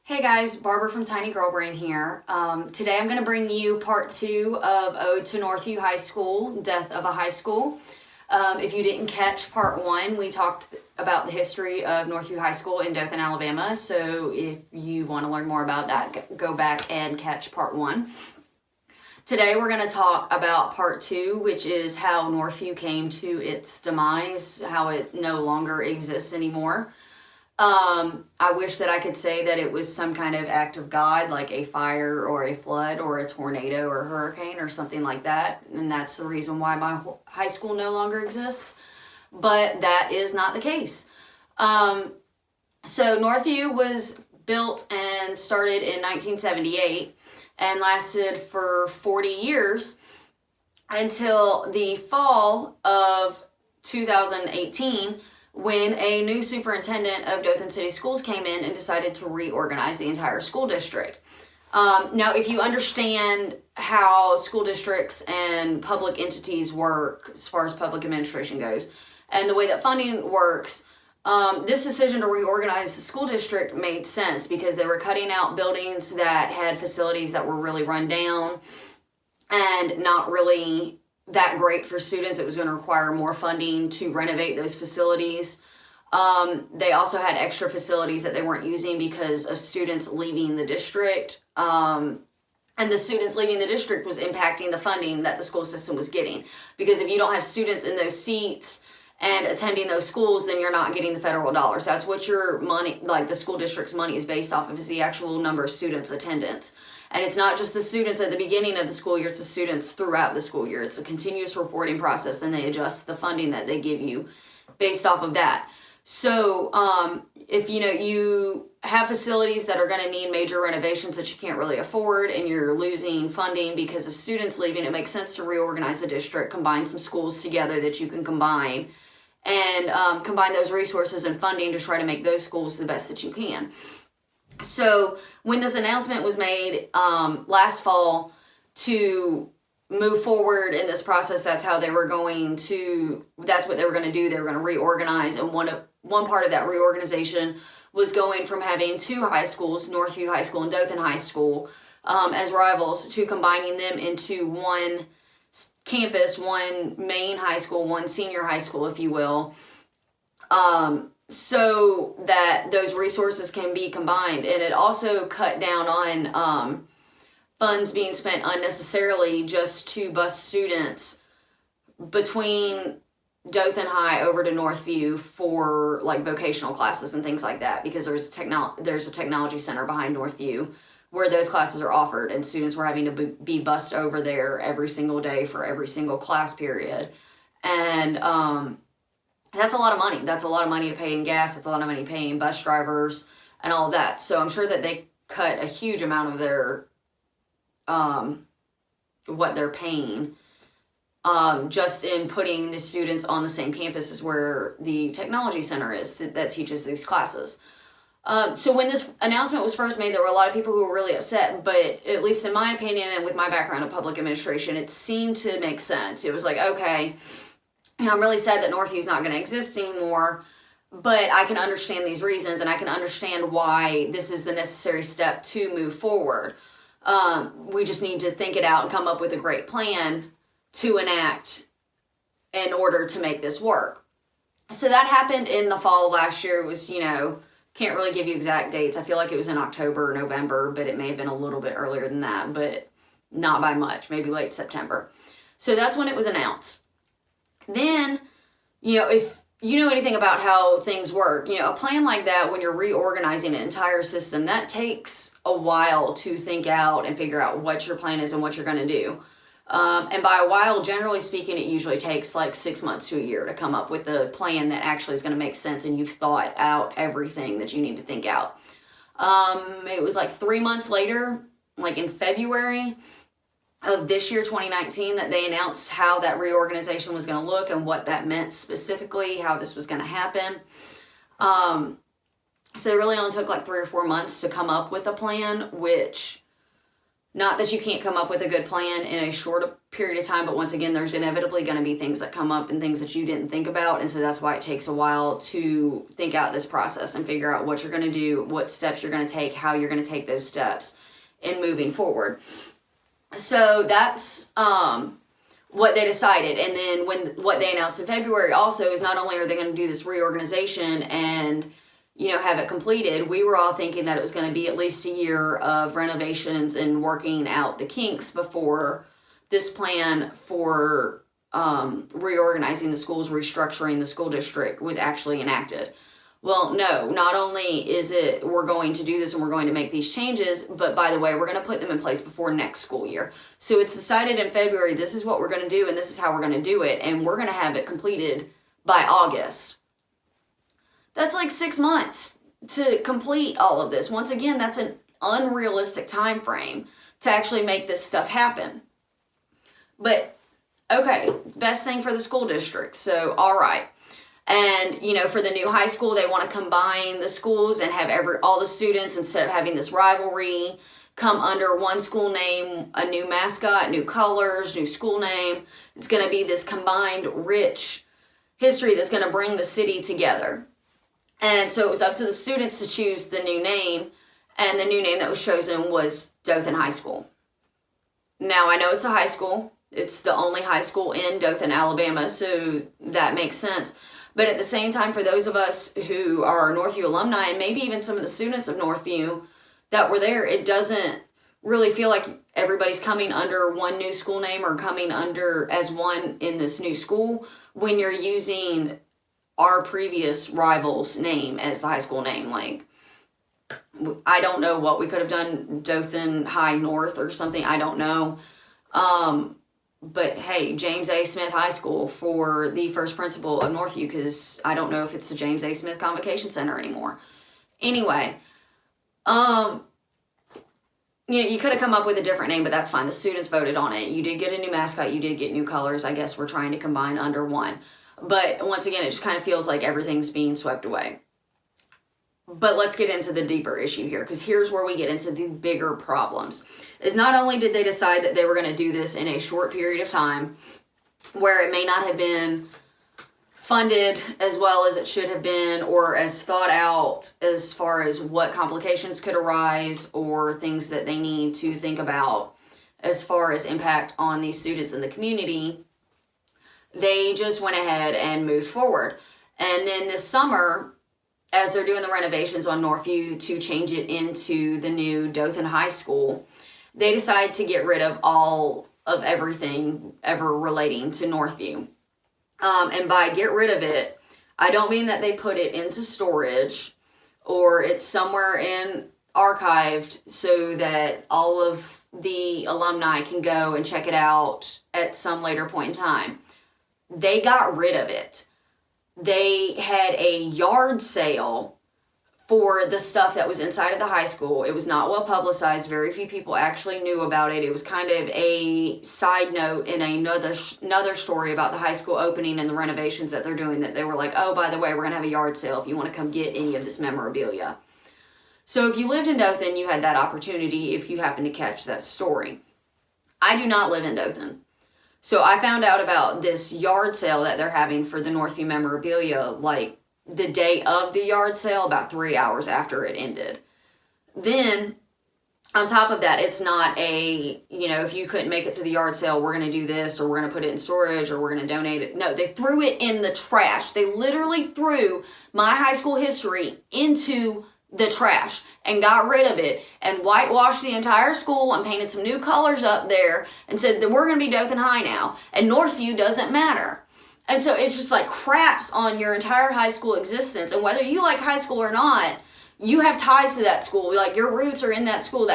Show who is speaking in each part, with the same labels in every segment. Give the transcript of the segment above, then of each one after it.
Speaker 1: Hey guys, Barbara from TinyGirlBrain here. Today I'm going to bring you part 2 of Ode to Northview High School, Death of a High School. If you didn't catch part 1, we talked about the history of Northview High School in Dothan, Alabama. So if you want to learn more about that, go back and catch part 1. Today we're going to talk about part 2, which is how Northview came to its demise, how it no longer exists anymore. I wish that I could say that it was some kind of act of God, like a fire or a flood or a tornado or a hurricane or something like that. And that's the reason why my high school no longer exists. But that is not the case. So Northview was built and started in 1978 and lasted for 40 years until the fall of 2018, when a new superintendent of Dothan City Schools came in and decided to reorganize the entire school district. Now, if you understand how school districts and public entities work as far as public administration goes, and the way that funding works, this decision to reorganize the school district made sense because they were cutting out buildings that had facilities that were really run down and not really that great for students. It was going to require more funding to renovate those facilities. They also had extra facilities that they weren't using because of students leaving the district. And the students leaving the district was impacting the funding that the school system was getting. Because if you don't have students in those seats and attending those schools, then you're not getting the federal dollars. That's what your money, like the school district's money, is based off of, is the actual number of students' attendance. And it's not just the students at the beginning of the school year, it's the students throughout the school year. It's a continuous reporting process, and they adjust the funding that they give you based off of that. So if you have facilities that are going to need major renovations that you can't really afford, and you're losing funding because of students leaving, it makes sense to reorganize the district, combine some schools together that you can combine, and combine those resources and funding to try to make those schools the best that you can. So when this announcement was made last fall to move forward in this process, that's what they were going to do. They were going to reorganize, and one part of that reorganization was going from having 2 high schools, Northview High School and Dothan High School, as rivals, to combining them into one campus, one main high school, one senior high school, if you will. So that those resources can be combined. And it also cut down on funds being spent unnecessarily just to bus students between Dothan High over to Northview for like vocational classes and things like that, because there's a technology center behind Northview where those classes are offered, and students were having to be bused over there every single day for every single class period. And that's a lot of money. That's a lot of money to pay in gas. That's a lot of money paying bus drivers and all of that. So I'm sure that they cut a huge amount of their, what they're paying, just in putting the students on the same campus as where the technology center is that teaches these classes. So when this announcement was first made, there were a lot of people who were really upset, but at least in my opinion and with my background in public administration, it seemed to make sense. It was like, okay, and I'm really sad that Northview's not going to exist anymore, but I can understand these reasons, and I can understand why this is the necessary step to move forward. We just need to think it out and come up with a great plan to enact in order to make this work. So that happened in the fall of last year. It was, can't really give you exact dates. I feel like it was in October or November, but it may have been a little bit earlier than that, but not by much, maybe late September. So that's when it was announced. Then, if you know anything about how things work, a plan like that, when you're reorganizing an entire system, that takes a while to think out and figure out what your plan is and what you're going to do. And by a while, generally speaking, it usually takes like 6 months to a year to come up with a plan that actually is going to make sense and you've thought out everything that you need to think out. It was like 3 months later, like in February of this year, 2019, that they announced how that reorganization was going to look and what that meant specifically, how this was going to happen. So it really only took like 3 or 4 months to come up with a plan, which, not that you can't come up with a good plan in a short period of time, but once again, there's inevitably going to be things that come up and things that you didn't think about, and so that's why it takes a while to think out this process and figure out what you're going to do, what steps you're going to take, how you're going to take those steps in moving forward. So that's what they decided. And then what they announced in February also is not only are they going to do this reorganization and have it completed, we were all thinking that it was going to be at least a year of renovations and working out the kinks before this plan for reorganizing the schools, restructuring the school district was actually enacted. Well, no, not only is it we're going to do this and we're going to make these changes, but by the way, we're going to put them in place before next school year. So it's decided in February, this is what we're going to do and this is how we're going to do it, and we're going to have it completed by August. That's like 6 months to complete all of this. Once again, that's an unrealistic time frame to actually make this stuff happen. But, okay, best thing for the school district. So, all right. And, for the new high school, they want to combine the schools and have all the students, instead of having this rivalry, come under one school name, a new mascot, new colors, new school name. It's going to be this combined, rich history that's going to bring the city together. And so it was up to the students to choose the new name, and the new name that was chosen was Dothan High School. Now, I know it's a high school. It's the only high school in Dothan, Alabama, so that makes sense. But at the same time, for those of us who are Northview alumni, and maybe even some of the students of Northview that were there, it doesn't really feel like everybody's coming under one new school name or coming under as one in this new school when you're using our previous rival's name as the high school name. Like, I don't know what we could have done, Dothan High North or something, I don't know. But hey, James A. Smith High School for the first principal of Northview, because I don't know if it's the James A. Smith Convocation Center anymore. Anyway, you could have come up with a different name, but that's fine. The students voted on it. You did get a new mascot. You did get new colors. I guess we're trying to combine under one. But once again, it just kind of feels like everything's being swept away. But let's get into the deeper issue here, because here's where we get into the bigger problems. Is not only did they decide that they were going to do this in a short period of time, where it may not have been funded as well as it should have been, or as thought out as far as what complications could arise or things that they need to think about as far as impact on these students in the community, they just went ahead and moved forward. And then this summer, as they're doing the renovations on Northview to change it into the new Dothan High School, they decide to get rid of all of everything ever relating to Northview. And by get rid of it, I don't mean that they put it into storage or it's somewhere in archived so that all of the alumni can go and check it out at some later point in time. They got rid of it. They had a yard sale for the stuff that was inside of the high school. It was not well publicized. Very few people actually knew about it. It was kind of a side note in another story about the high school opening and the renovations that they're doing, that they were like, oh, by the way, we're going to have a yard sale if you want to come get any of this memorabilia. So if you lived in Dothan, you had that opportunity if you happened to catch that story. I do not live in Dothan. So I found out about this yard sale that they're having for the Northview memorabilia, like the day of the yard sale, about 3 hours after it ended. Then, on top of that, it's not a, if you couldn't make it to the yard sale, we're going to do this, or we're going to put it in storage, or we're going to donate it. No, they threw it in the trash. They literally threw my high school history into the trash and got rid of it and whitewashed the entire school and painted some new colors up there and said that we're going to be Dothan High now and Northview doesn't matter. And so it's just like craps on your entire high school existence. And whether you like high school or not, you have ties to that school. Like, your roots are in that school.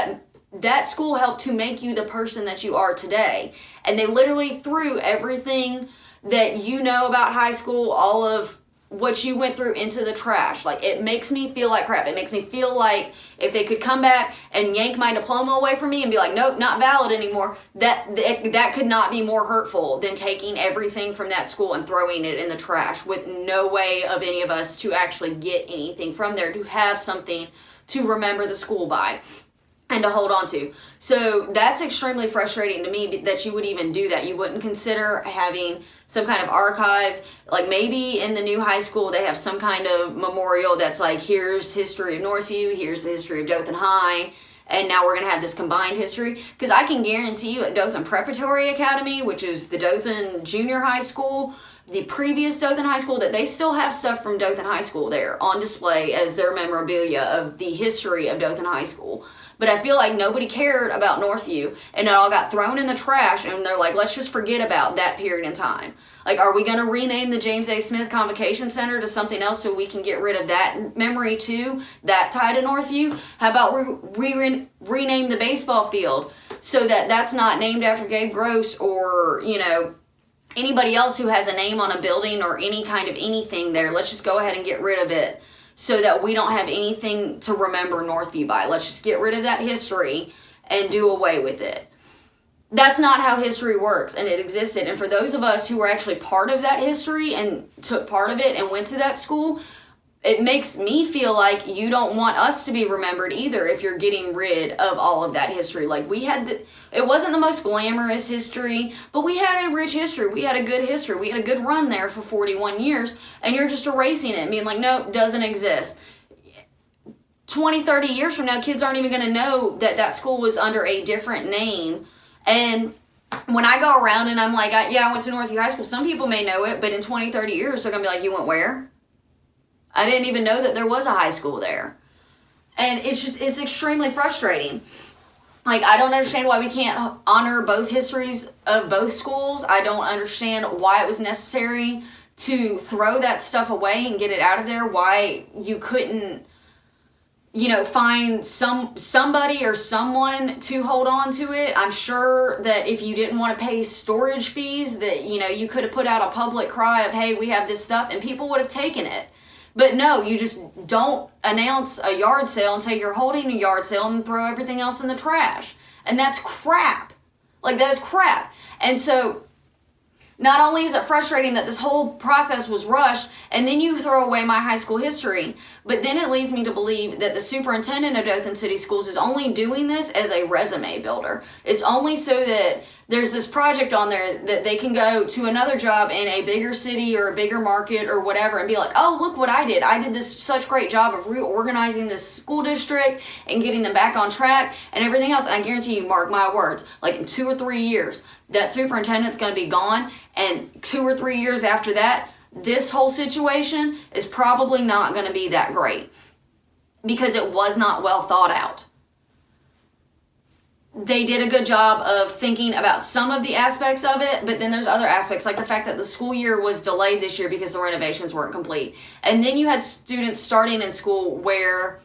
Speaker 1: That school helped to make you the person that you are today. And they literally threw everything that you know about high school, all of what you went through, into the trash. Like, it makes me feel like crap. It makes me feel like if they could come back and yank my diploma away from me and be like, nope, not valid anymore, that could not be more hurtful than taking everything from that school and throwing it in the trash with no way of any of us to actually get anything from there, to have something to remember the school by. and to hold on to. So that's extremely frustrating to me that you would even do that. You wouldn't consider having some kind of archive, like maybe in the new high school they have some kind of memorial that's like, here's history of Northview, here's the history of Dothan High, and now we're going to have this combined history. Because I can guarantee you at Dothan Preparatory Academy, which is the Dothan Junior High School, the previous Dothan High School, that they still have stuff from Dothan High School there on display as their memorabilia of the history of Dothan High School. But I feel like nobody cared about Northview, and it all got thrown in the trash, and they're like, let's just forget about that period in time. Like, are we going to rename the James A. Smith Convocation Center to something else so we can get rid of that memory too, that tie to Northview? How about we rename the baseball field so that that's not named after Gabe Gross or, you know, anybody else who has a name on a building or any kind of anything there? Let's just go ahead and get rid of it, so that we don't have anything to remember Northview by. Let's just get rid of that history and do away with it. That's not how history works, and it existed. And for those of us who were actually part of that history and took part of it and went to that school, it makes me feel like you don't want us to be remembered either if you're getting rid of all of that history. Like, we had it wasn't the most glamorous history, but we had a rich history. We had a good history. We had a good run there for 41 years, and you're just erasing it and being like, no, it doesn't exist. 20, 30 years from now, kids aren't even going to know that that school was under a different name. And when I go around and I'm like, I went to Northview High School, some people may know it, but in 20, 30 years, they're going to be like, you went where? I didn't even know that there was a high school there. And it's extremely frustrating. Like, I don't understand why we can't honor both histories of both schools. I don't understand why it was necessary to throw that stuff away and get it out of there. Why you couldn't, you know, find somebody or someone to hold on to it. I'm sure that if you didn't want to pay storage fees, that, you know, you could have put out a public cry of, hey, we have this stuff, and people would have taken it. But no, you just don't announce a yard sale and say you're holding a yard sale and throw everything else in the trash. And that's crap. Like, that is crap. And so not only is it frustrating that this whole process was rushed, and then you throw away my high school history, but then it leads me to believe that the superintendent of Dothan City Schools is only doing this as a resume builder. It's only so that there's this project on there that they can go to another job in a bigger city or a bigger market or whatever and be like, oh, look what I did. I did this such great job of reorganizing this school district and getting them back on track and everything else. And I guarantee you, mark my words, like in 2 or 3 years, that superintendent's going to be gone. And 2 or 3 years after that, this whole situation is probably not going to be that great because it was not well thought out. They did a good job of thinking about some of the aspects of it, but then there's other aspects, like the fact that the school year was delayed this year because the renovations weren't complete. And then you had students starting in school where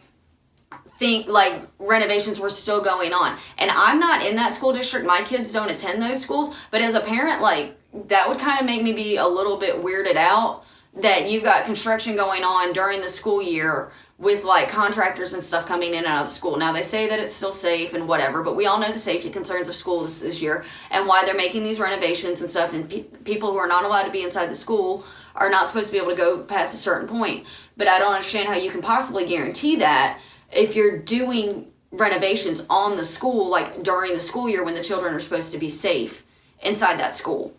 Speaker 1: renovations were still going on. And I'm not in that school district. My kids don't attend those schools. But as a parent, like, that would kind of make me be a little bit weirded out that you've got construction going on during the school year with like contractors and stuff coming in and out of the school. Now they say that it's still safe and whatever, but we all know the safety concerns of schools this year and why they're making these renovations and stuff, and people who are not allowed to be inside the school are not supposed to be able to go past a certain point. But I don't understand how you can possibly guarantee that if you're doing renovations on the school, like during the school year when the children are supposed to be safe inside that school.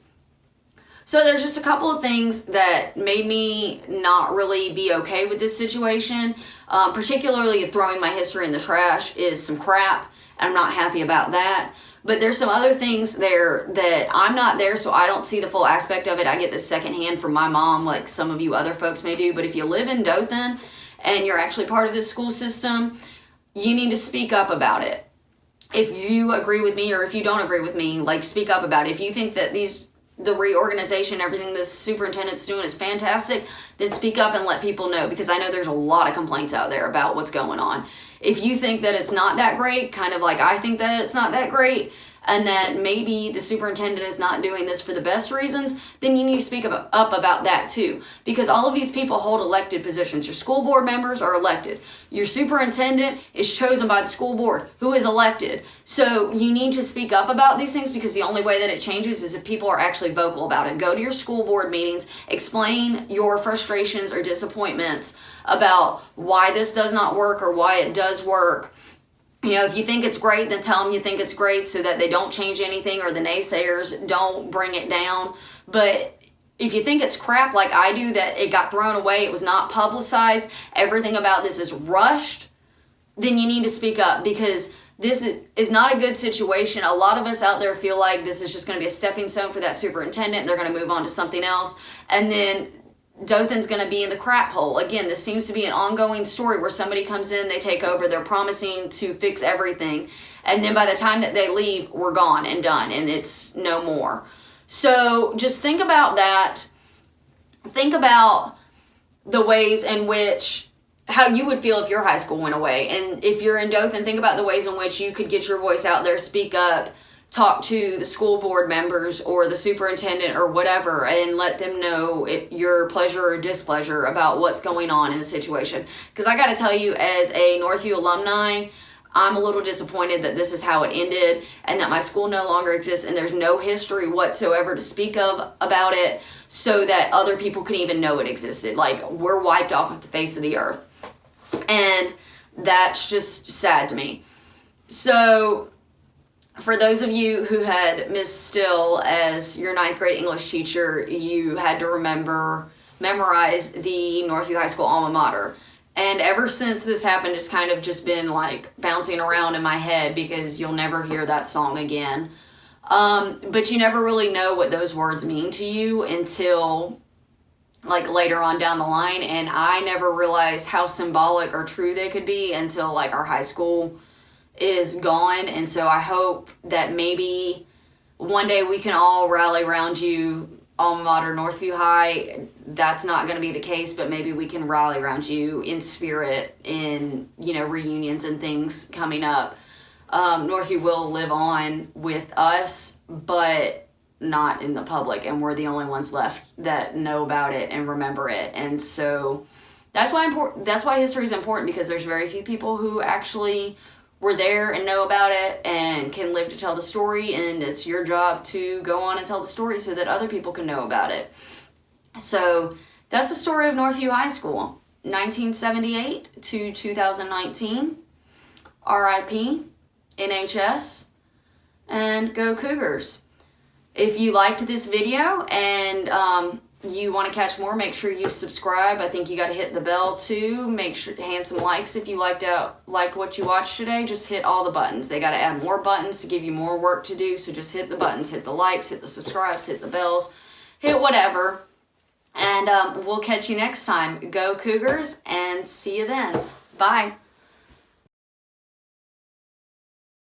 Speaker 1: So there's just a couple of things that made me not really be okay with this situation. Particularly throwing my history in the trash is some crap. I'm not happy about that. But there's some other things there that I'm not there, so I don't see the full aspect of it. I get this secondhand from my mom, like some of you other folks may do. But if you live in Dothan and you're actually part of this school system, you need to speak up about it. If you agree with me or if you don't agree with me, like, speak up about it. If you think that the reorganization, everything this superintendent's doing is fantastic, then speak up and let people know, because I know there's a lot of complaints out there about what's going on. If you think that it's not that great, kind of like I think that it's not that great, and that maybe the superintendent is not doing this for the best reasons, then you need to speak up about that too. Because all of these people hold elected positions. Your school board members are elected. Your superintendent is chosen by the school board, who is elected. So you need to speak up about these things, because the only way that it changes is if people are actually vocal about it. Go to your school board meetings, explain your frustrations or disappointments about why this does not work or why it does work. if you think it's great, then tell them you think it's great so that they don't change anything, or the naysayers don't bring it down. But if you think it's crap like I do, that it got thrown away, it was not publicized, everything about this is rushed, then you need to speak up, because this is not a good situation. A lot of us out there feel like this is just going to be a stepping stone for that superintendent. They're going to move on to something else. And then Dothan's going to be in the crap hole. Again, this seems to be an ongoing story where somebody comes in, they take over, they're promising to fix everything. And then by the time that they leave, we're gone and done, and it's no more. So just think about that. Think about the ways in which, how you would feel if your high school went away. And if you're in Dothan, think about the ways in which you could get your voice out there, speak up, talk to the school board members or the superintendent or whatever, and let them know your pleasure or displeasure about what's going on in the situation. Because I got to tell you, as a Northview alumni, I'm a little disappointed that this is how it ended, and that my school no longer exists, and there's no history whatsoever to speak of about it, so that other people can even know it existed. Like, we're wiped off of the face of the earth. And that's just sad to me. So for those of you who had Miss Still as your 9th grade English teacher, you had to memorize the Northview High School alma mater. And ever since this happened, it's kind of just been like bouncing around in my head, because you'll never hear that song again. But you never really know what those words mean to you until like later on down the line. And I never realized how symbolic or true they could be until like our high school is gone. And so I hope that maybe one day we can all rally around you, alma mater Northview High. That's not going to be the case, but maybe we can rally around you in spirit in, reunions and things coming up. Northview will live on with us, but not in the public, and we're the only ones left that know about it and remember it. And so that's why history is important, because there's very few people who actually were there and know about it and can live to tell the story, and it's your job to go on and tell the story so that other people can know about it. So that's the story of Northview High School, 1978 to 2019. RIP, NHS, and go Cougars. If you liked this video and you want to catch more, make sure you subscribe. I think you got to hit the bell too. Make sure to hand some likes if you liked what you watched today. Just hit all the buttons. They got to add more buttons to give you more work to do. So just hit the buttons, hit the likes, hit the subscribes, hit the bells, hit whatever. And we'll catch you next time. Go Cougars, and see you then. Bye.